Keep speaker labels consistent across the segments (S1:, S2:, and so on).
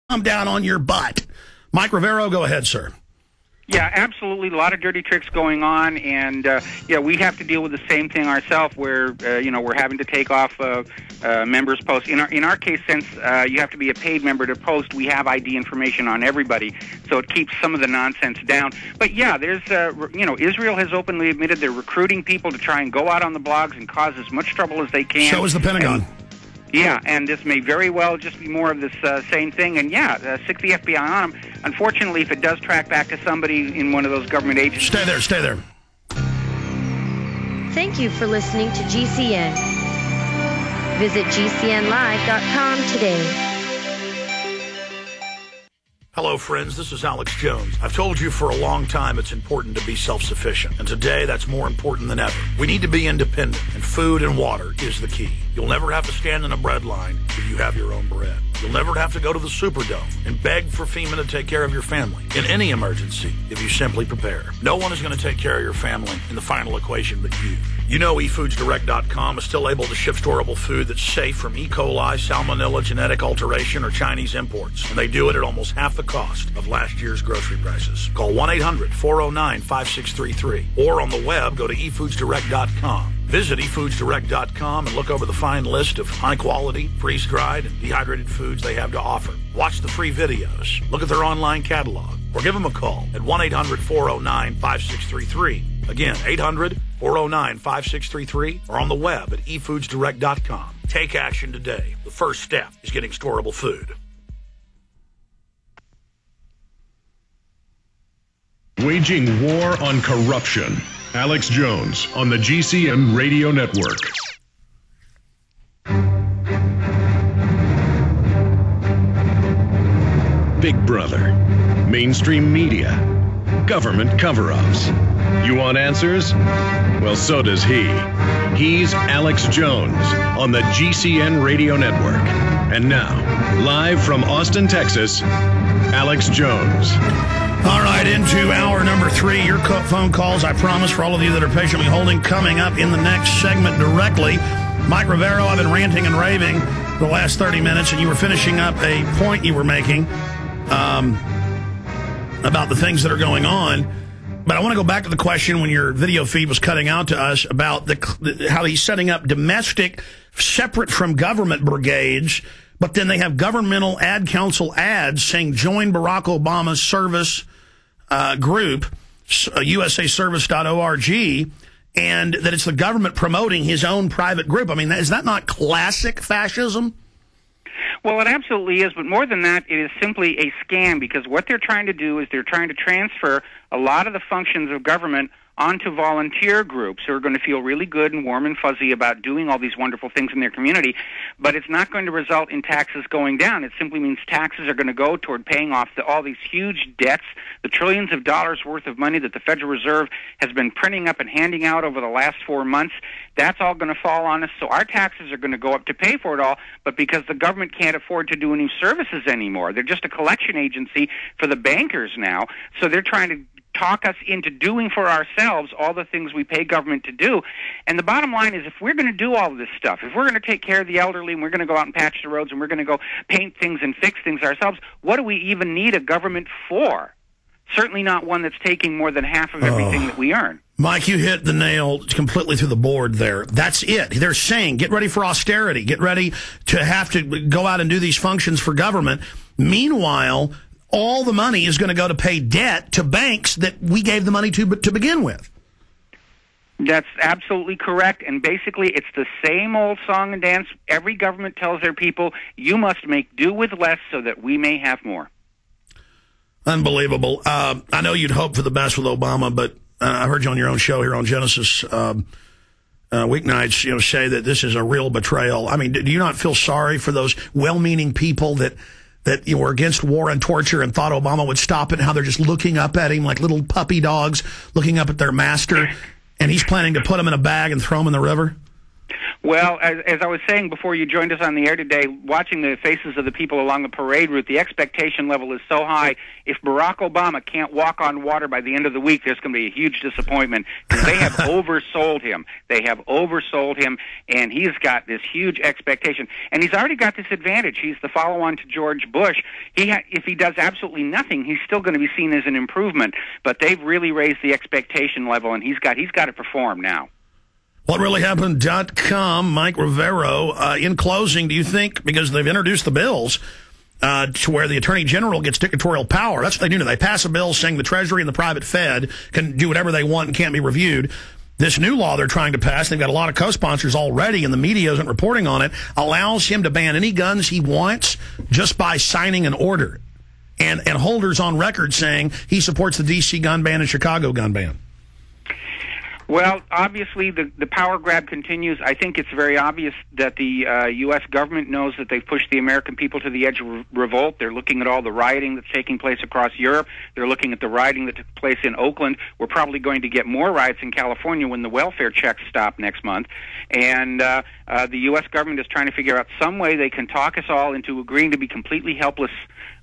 S1: come down on your butt. Mike Rivero, go ahead, sir.
S2: Yeah, absolutely. A lot of dirty tricks going on, and we have to deal with the same thing ourselves. Where we're having to take off members' posts. In our case, since you have to be a paid member to post, we have ID information on everybody, so it keeps some of the nonsense down. But yeah, there's Israel has openly admitted they're recruiting people to try and go out on the blogs and cause as much trouble as they can.
S1: So is the Pentagon.
S2: And this may very well just be more of this same thing. And stick the FBI on them. Unfortunately, if it does track back to somebody in one of those government agencies...
S1: Stay there.
S3: Thank you for listening to GCN. Visit GCNlive.com today.
S1: Hello, friends. This is Alex Jones. I've told you for a long time it's important to be self-sufficient, and today that's more important than ever. We need to be independent, and food and water is the key. You'll never have to stand in a bread line if you have your own bread. You'll never have to go to the Superdome and beg for FEMA to take care of your family in any emergency if you simply prepare. No one is going to take care of your family in the final equation but you. You know eFoodsDirect.com is still able to ship storable food that's safe from E. coli, salmonella, genetic alteration, or Chinese imports. And they do it at almost half the cost of last year's grocery prices. Call 1-800-409-5633. Or on the web, go to eFoodsDirect.com. Visit eFoodsDirect.com and look over the fine list of high-quality, freeze-dried, and dehydrated foods they have to offer. Watch the free videos. Look at their online catalog. Or give them a call at 1-800-409-5633. Again, 800-409-5633. Or on the web at eFoodsDirect.com. Take action today. The first step is getting storable food.
S4: Waging war on corruption. Alex Jones on the GCN Radio Network. Big Brother, mainstream media, government cover-ups. You want answers? Well, so does he. He's Alex Jones on the GCN Radio Network. And now, live from Austin, Texas, Alex Jones.
S1: All right, into hour number 3, your phone calls, I promise, for all of you that are patiently holding, coming up in the next segment directly. Mike Rivero, I've been ranting and raving the last 30 minutes, and you were finishing up a point you were making about the things that are going on. But I want to go back to the question when your video feed was cutting out to us about how he's setting up domestic, separate from government brigades, but then they have governmental ad council ads saying join Barack Obama's service group, usaservice.org, and that it's the government promoting his own private group. I mean, is that not classic fascism?
S2: Well, it absolutely is, but more than that, it is simply a scam, because what they're trying to do is they're trying to transfer a lot of the functions of government onto volunteer groups who are going to feel really good and warm and fuzzy about doing all these wonderful things in their community, but it's not going to result in taxes going down. It simply means taxes are going to go toward paying off all these huge debts, the trillions of dollars worth of money that the Federal Reserve has been printing up and handing out over the last 4 months. That's all going to fall on us, so our taxes are going to go up to pay for it all, but because the government can't afford to do any services anymore, they're just a collection agency for the bankers now, so they're trying to talk us into doing for ourselves all the things we pay government to do. And the bottom line is, if we're going to do all of this stuff, if we're going to take care of the elderly and we're going to go out and patch the roads and we're going to go paint things and fix things ourselves, what do we even need a government for? Certainly not one that's taking more than half of everything that we earn.
S1: Mike, you hit the nail completely through the board there. That's it. They're saying, get ready for austerity. Get ready to have to go out and do these functions for government. Meanwhile, all the money is going to go to pay debt to banks that we gave the money to begin with.
S2: That's absolutely correct. And basically, it's the same old song and dance. Every government tells their people, you must make do with less so that we may have more.
S1: Unbelievable. I know you'd hope for the best with Obama, but I heard you on your own show here on Genesis weeknights, say that this is a real betrayal. I mean, do you not feel sorry for those well-meaning people that were against war and torture and thought Obama would stop it, and how they're just looking up at him like little puppy dogs looking up at their master, and he's planning to put him in a bag and throw him in the river?
S2: Well, as I was saying before you joined us on the air today, watching the faces of the people along the parade route, the expectation level is so high. If Barack Obama can't walk on water by the end of the week, there's going to be a huge disappointment, because they have oversold him. They have oversold him, and he's got this huge expectation. And he's already got this advantage. He's the follow-on to George Bush. If he does absolutely nothing, he's still going to be seen as an improvement. But they've really raised the expectation level, and he's got to perform now.
S1: WhatReallyHappened.com, Mike Rivero. In closing, do you think, because they've introduced the bills to where the Attorney General gets dictatorial power, that's what they do now. They pass a bill saying the Treasury and the private Fed can do whatever they want and can't be reviewed. This new law they're trying to pass, they've got a lot of co-sponsors already, and the media isn't reporting on it, allows him to ban any guns he wants just by signing an order. And holders on record saying he supports the D.C. gun ban and Chicago gun ban.
S2: Well, obviously, the power grab continues. I think it's very obvious that the U.S. government knows that they've pushed the American people to the edge of revolt. They're looking at all the rioting that's taking place across Europe. They're looking at the rioting that took place in Oakland. We're probably going to get more riots in California when the welfare checks stop next month. And the U.S. government is trying to figure out some way they can talk us all into agreeing to be completely helpless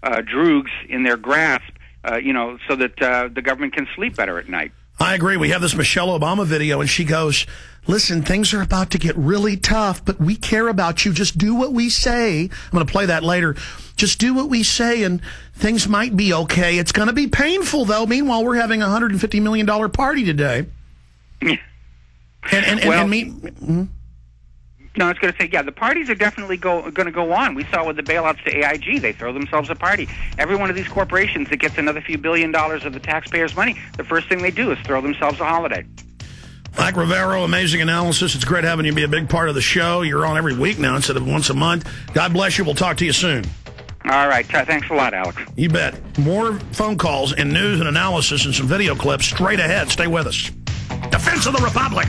S2: droogs in their grasp, so that the government can sleep better at night.
S1: I agree. We have this Michelle Obama video, and she goes, listen, things are about to get really tough, but we care about you. Just do what we say. I'm going to play that later. Just do what we say, and things might be okay. It's going to be painful, though. Meanwhile, we're having a $150 million party today.
S2: No, I was going to say, the parties are definitely going to go on. We saw with the bailouts to AIG, they throw themselves a party. Every one of these corporations that gets another few $1 billion of the taxpayers' money, the first thing they do is throw themselves a holiday.
S1: Mike Rivero, amazing analysis. It's great having you be a big part of the show. You're on every week now instead of once a month. God bless you. We'll talk to you soon.
S2: All right. Thanks a lot, Alex.
S1: You bet. More phone calls and news and analysis and some video clips straight ahead. Stay with us. Defense of the Republic.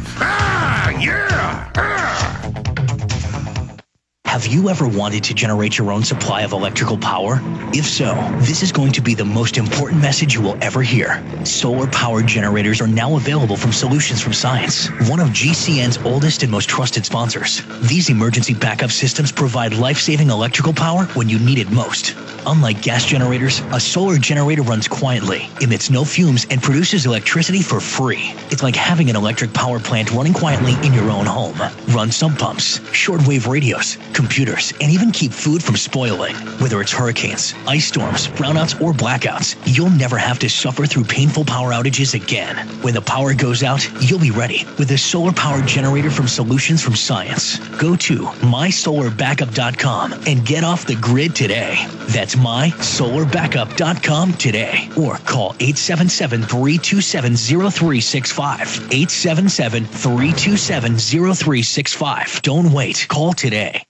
S5: Have you ever wanted to generate your own supply of electrical power? If so, this is going to be the most important message you will ever hear. Solar-powered generators are now available from Solutions from Science, one of GCN's oldest and most trusted sponsors. These emergency backup systems provide life-saving electrical power when you need it most. Unlike gas generators, a solar generator runs quietly, emits no fumes, and produces electricity for free. It's like having an electric power plant running quietly in your own home. Run sump pumps, shortwave radios, computers, and even keep food from spoiling. Whether it's hurricanes, ice storms, brownouts, or blackouts, you'll never have to suffer through painful power outages again. When the power goes out, you'll be ready with a solar-powered generator from Solutions from Science. Go to mysolarbackup.com and get off the grid today. That's mysolarbackup.com today. Or call 877-327-0365. 877-327-0365. Don't wait. Call today.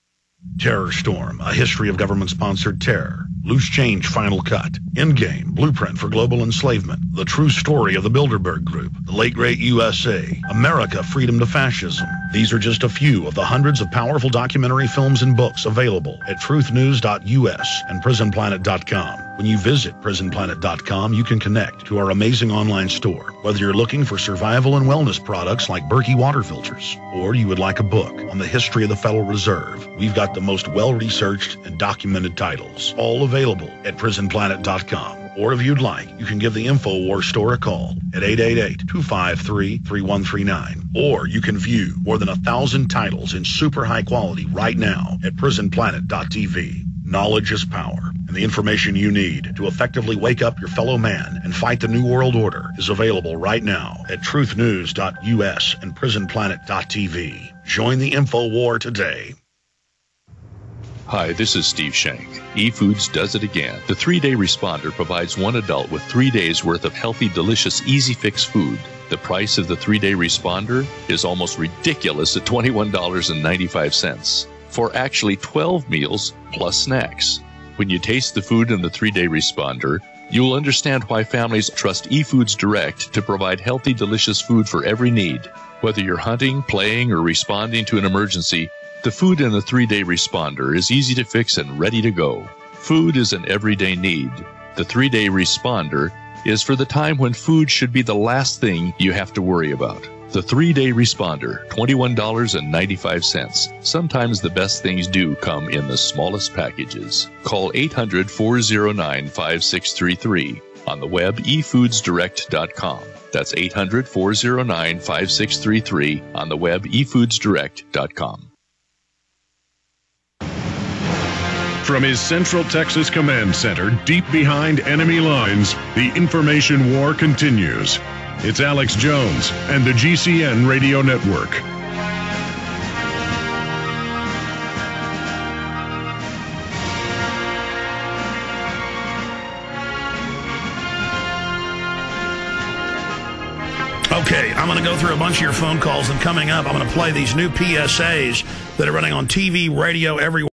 S1: Terror Storm, a history of government-sponsored terror. Loose Change Final Cut. Endgame, Blueprint for Global Enslavement. The True Story of the Bilderberg Group. The Late Great USA. America, Freedom to Fascism. These are just a few of the hundreds of powerful documentary films and books available at truthnews.us and prisonplanet.com. When you visit prisonplanet.com, you can connect to our amazing online store. Whether you're looking for survival and wellness products like Berkey water filters, or you would like a book on the history of the Federal Reserve, we've got the most well-researched and documented titles, all available at prisonplanet.com. Or if you'd like, you can give the InfoWars store a call at 888-253-3139. Or you can view more than 1,000 titles in super high quality right now at prisonplanet.tv. Knowledge is power, and the information you need to effectively wake up your fellow man and fight the New World Order is available right now at truthnews.us and prisonplanet.tv. Join the InfoWar today.
S6: Hi, this is Steve Shank. eFoods does it again. The 3-Day Responder provides one adult with 3 days worth of healthy, delicious, easy fix food. The price of the 3-Day Responder is almost ridiculous at $21.95 for actually 12 meals plus snacks. When you taste the food in the 3-Day Responder, you'll understand why families trust eFoods Direct to provide healthy, delicious food for every need. Whether you're hunting, playing, or responding to an emergency, the food in the 3-Day Responder is easy to fix and ready to go. Food is an everyday need. The 3-Day Responder is for the time when food should be the last thing you have to worry about. The 3-day responder, $21.95. Sometimes the best things do come in the smallest packages. Call 800-409-5633. On the web, efoodsdirect.com. That's 800-409-5633. On the web, efoodsdirect.com.
S4: From his Central Texas Command Center, deep behind enemy lines, the information war continues. It's Alex Jones and the GCN Radio Network.
S1: Okay, I'm going to go through a bunch of your phone calls, and coming up, I'm going to play these new PSAs that are running on TV, radio, everywhere.